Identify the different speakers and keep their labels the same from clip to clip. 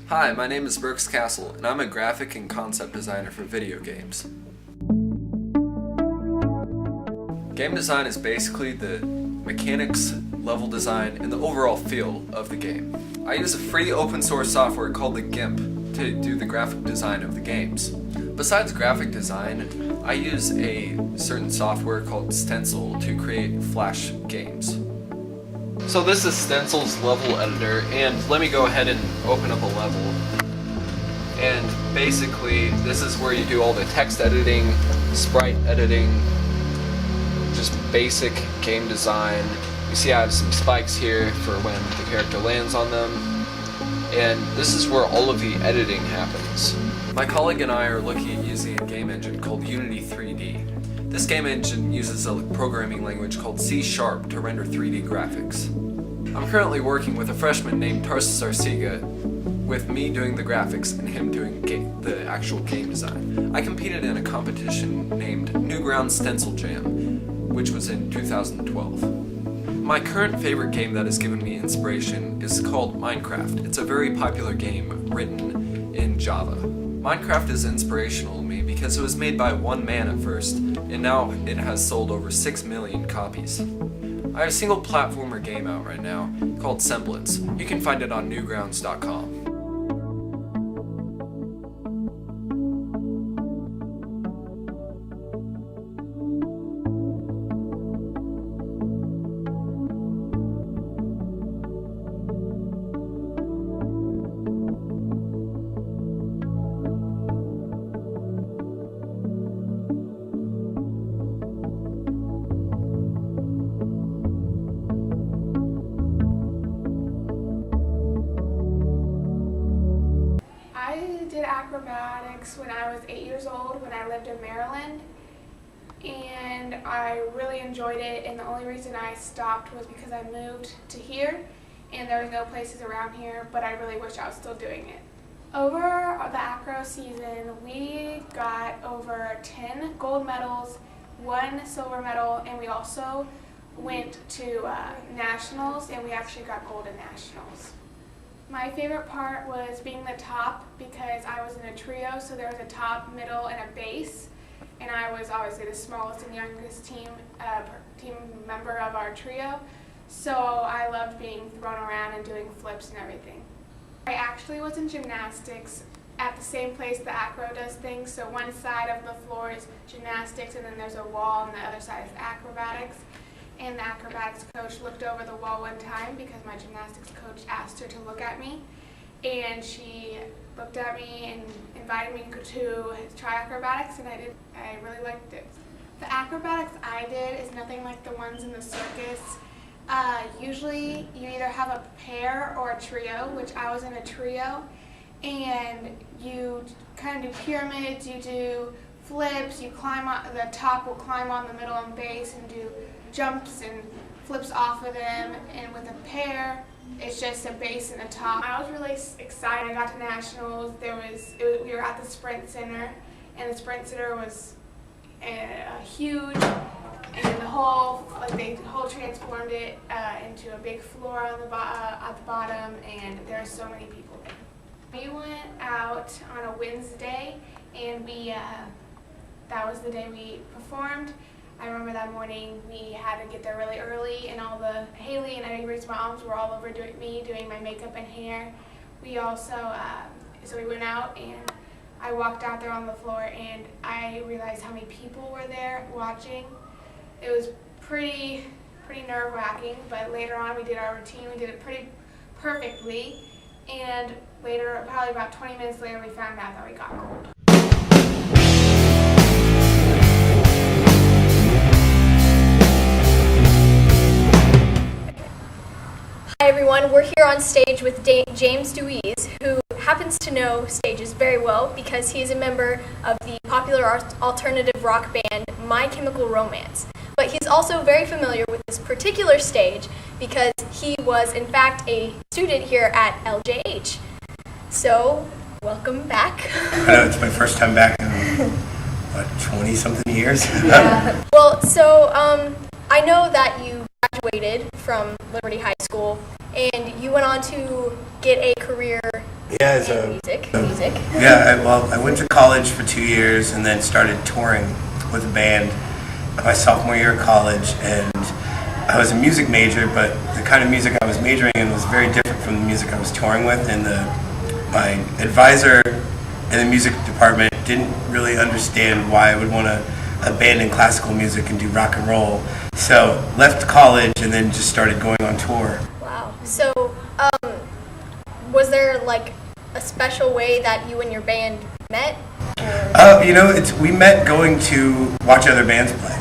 Speaker 1: Hi, my name is Brooks Castle, and I'm a graphic and concept designer for video games. Game design is basically the mechanics, level design, and the overall feel of the game. I use a free open source software called the GIMP to do the graphic design of the games. Besides graphic design, I use a certain software called Stencil to create Flash games. So this is Stencil's level editor, and let me go ahead and open up a level. And basically, this is where you do all the text editing, sprite editing, just basic game design. You see I have some spikes here for when the character lands on them. And this is where all of the editing happens. My colleague and I are looking at using a game engine called Unity 3D. This game engine uses a programming language called C# to render 3D graphics. I'm currently working with a freshman named Tarsus Arcega, with me doing the graphics and him doing the actual game design. I competed in a competition named Newgrounds Stencil Jam, which was in 2012. My current favorite game that has given me inspiration is called Minecraft. It's a very popular game written in Java. Minecraft is inspirational to me because it was made by one man at first, and now it has sold over 6 million copies. I have a single platformer game out right now called Semblance. You can find it on newgrounds.com.
Speaker 2: Acrobatics when I was 8 years old when I lived in Maryland, and I really enjoyed it, and the only reason I stopped was because I moved to here and there was no places around here, but I really wish I was still doing it. Over the acro season we got over 10 gold medals, 1 silver medal, and we also went to nationals, and we actually got gold in nationals. My favorite part was being the top because I was in a trio, so there was a top, middle, and a base, and I was obviously the smallest and youngest team member of our trio, so I loved being thrown around and doing flips and everything. I actually was in gymnastics at the same place the acro does things, so one side of the floor is gymnastics and then there's a wall, and the other side is acrobatics. And the acrobatics coach looked over the wall one time because my gymnastics coach asked her to look at me, and she looked at me and invited me to try acrobatics, and I really liked it. The acrobatics I did is nothing like the ones in the circus. Usually you either have a pair or a trio, which I was in a trio, and you kind of do pyramids, you do flips, you climb on the top, will climb on the middle and base and do jumps and flips off of them, and with a pair it's just a base and a top. I was really excited. I got to nationals. We were at the Sprint Center, and the Sprint Center was huge, and the whole transformed it into a big floor on at the bottom, and there are so many people there. We went out on a Wednesday, and that was the day we performed. I remember that morning we had to get there really early, and Haley and Eddie's moms were all over me doing my makeup and hair. We also, so we went out, and I walked out there on the floor, and I realized how many people were there watching. It was pretty nerve-wracking, but later on we did our routine. We did it pretty perfectly, and later, probably about 20 minutes later, we found out that we got gold.
Speaker 3: Hi everyone, we're here on stage with James Deweese, who happens to know stages very well because he is a member of the popular alternative rock band My Chemical Romance. But he's also very familiar with this particular stage because he was in fact a student here at LJH. So, welcome back.
Speaker 4: It's my first time back in, 20-something years?
Speaker 3: Yeah. Well, so I know that you graduated from Liberty High School and you went on to get a career
Speaker 4: Yeah,
Speaker 3: Music.
Speaker 4: Yeah, I went to college for 2 years and then started touring with a band my sophomore year of college. And I was a music major, but the kind of music I was majoring in was very different from the music I was touring with. And my advisor in the music department didn't really understand why I would want to abandon classical music and do rock and roll. So left college and then just started going on tour.
Speaker 3: Wow. So, was there like a special way that you and your band met?
Speaker 4: We met going to watch other bands play.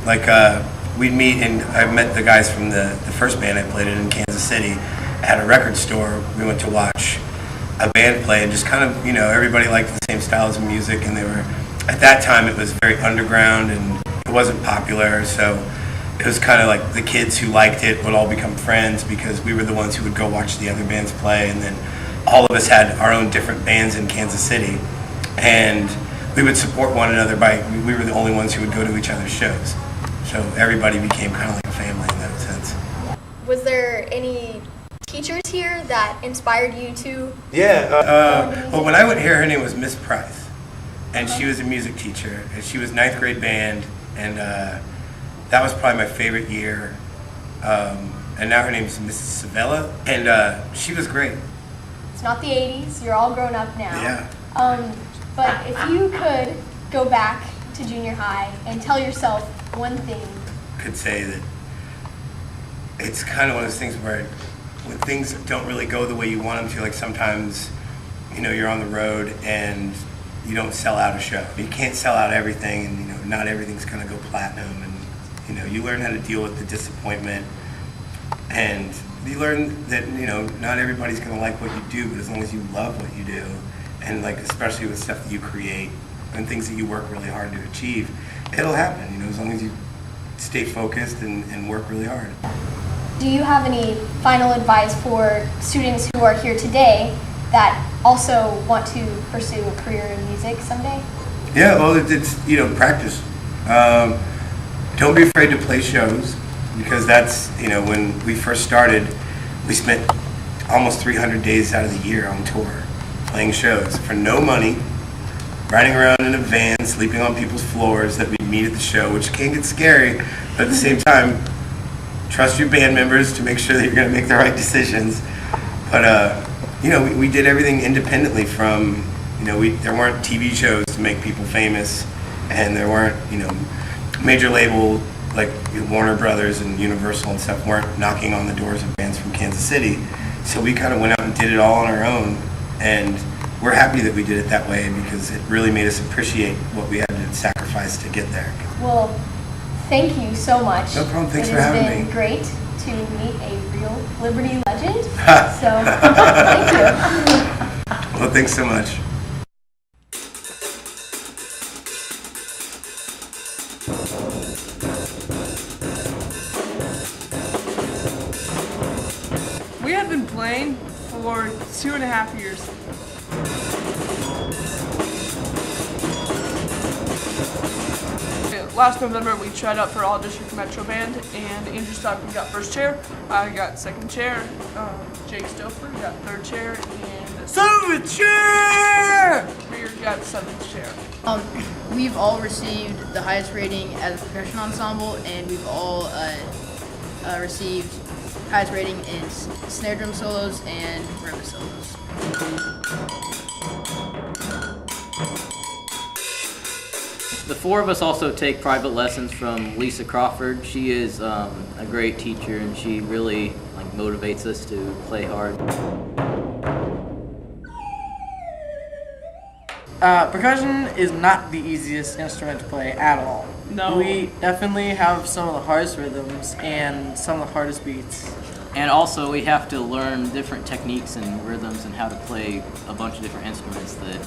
Speaker 4: Like, we'd meet, and I met the guys from the first band I played in Kansas City at a record store. We went to watch a band play, and just kind of, everybody liked the same styles of music, and they were, at that time, it was very underground, and it wasn't popular, so it was kind of like the kids who liked it would all become friends because we were the ones who would go watch the other bands play, and then all of us had our own different bands in Kansas City, and we would support one another we were the only ones who would go to each other's shows. So everybody became kind of like a family in that sense.
Speaker 3: Was there any teachers here that inspired you to?
Speaker 4: Yeah. Well, when I went here, her name was Miss Price, and she was a music teacher, and she was 9th grade band, and that was probably my favorite year. And now her name is Mrs. Savella, and she was great.
Speaker 3: It's not the 80s. You're all grown up now.
Speaker 4: Yeah.
Speaker 3: But if you could go back to junior high and tell yourself one thing.
Speaker 4: Could say that it's kind of one of those things where when things don't really go the way you want them to, like sometimes, you're on the road and you don't sell out a show. You can't sell out everything, and not everything's gonna go platinum, and you learn how to deal with the disappointment, and you learn that not everybody's gonna like what you do, but as long as you love what you do, and like especially with stuff that you create and things that you work really hard to achieve, it'll happen, as long as you stay focused and work really hard.
Speaker 3: Do you have any final advice for students who are here today that also want to pursue a career in music someday?
Speaker 4: Yeah, well, it's practice. Don't be afraid to play shows, because that's, when we first started, we spent almost 300 days out of the year on tour, playing shows for no money, riding around in a van, sleeping on people's floors that we meet at the show, which can get scary, but at the same time, trust your band members to make sure that you're going to make the right decisions. But, we did everything independently from, there weren't TV shows to make people famous, and there weren't, major label like Warner Brothers and Universal and stuff weren't knocking on the doors of bands from Kansas City. So we kind of went out and did it all on our own, and we're happy that we did it that way because it really made us appreciate what we had to sacrifice to get there.
Speaker 3: Well, thank you so much.
Speaker 4: No problem. Thanks for having me.
Speaker 3: It has been great to meet a real Liberty legend. So, thank you.
Speaker 4: Well, thanks so much.
Speaker 5: We have been playing for 2.5 years. Last November we tried out for All District Metro Band, and Andrew Stockman got first chair, I got second chair, Jake Stouffer got third chair, and seventh chair! Rear got seventh chair.
Speaker 6: We've all received the highest rating as a percussion ensemble, and we've all received highest rating in snare drum solos and marimba solos.
Speaker 7: The four of us also take private lessons from Lisa Crawford. She is a great teacher, and she really motivates us to play hard.
Speaker 8: Percussion is not the easiest instrument to play at all.
Speaker 5: No.
Speaker 8: We definitely have some of the hardest rhythms and some of the hardest beats.
Speaker 7: And also we have to learn different techniques and rhythms and how to play a bunch of different instruments that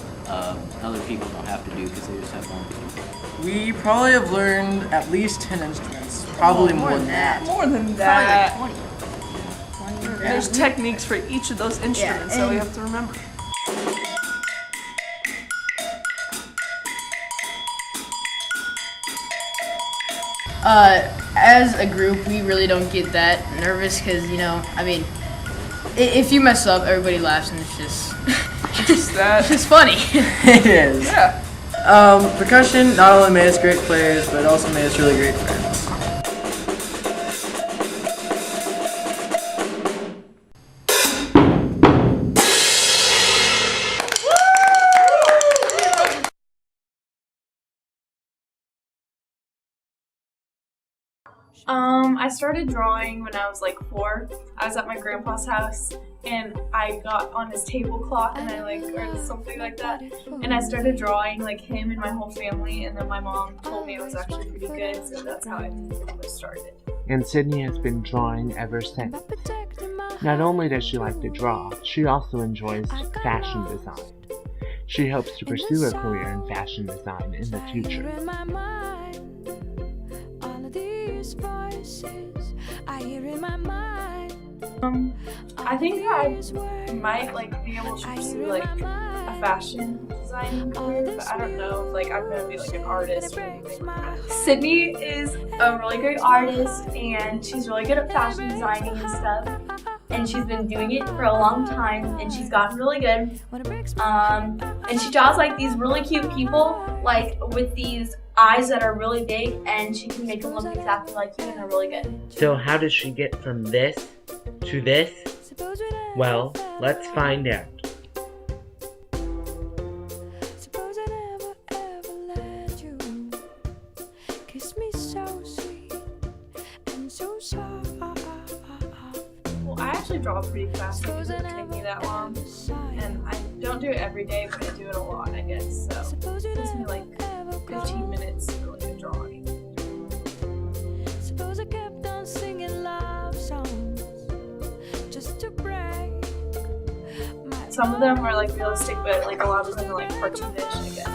Speaker 7: other people don't have to do because they just have one.
Speaker 8: We probably have learned at least 10 instruments, probably more than that.
Speaker 5: More than that.
Speaker 6: Probably like 20.
Speaker 5: There's techniques for each of those instruments that we have to remember.
Speaker 6: As a group, we really don't get that nervous because, If you mess up, everybody laughs, and it's just
Speaker 5: Just that.
Speaker 6: it's funny.
Speaker 8: It is.
Speaker 5: Yeah.
Speaker 8: Percussion not only made us great players, but also made us really great friends.
Speaker 9: I started drawing when I was like 4. I was at my grandpa's house and I got on his tablecloth and or something like that, and I started drawing like him and my whole family, and then my mom told me it was actually pretty good, so that's how I started.
Speaker 10: And Sydney has been drawing ever since. Not only does she like to draw, she also enjoys fashion design. She hopes to pursue a career in fashion design in the future.
Speaker 9: I think I might be able to pursue a fashion designing career, but I don't know if I'm gonna be an artist or anything like that.
Speaker 11: Sydney is a really great artist and she's really good at fashion designing and stuff. And she's been doing it for a long time and she's gotten really good. And she draws these really cute people with these eyes that are really big, and she can make them look exactly like you, and they're really good.
Speaker 10: So how does she get from this to this? Well, let's find out.
Speaker 9: Well, I actually draw pretty fast. It doesn't take me that long. And I don't do it every day, but I do it a lot, I guess. So it takes me 15 minutes for a drawing.
Speaker 12: Suppose I kept on singing love songs just to break.
Speaker 9: Some of them are realistic, but a lot of them are cartoonish, I guess.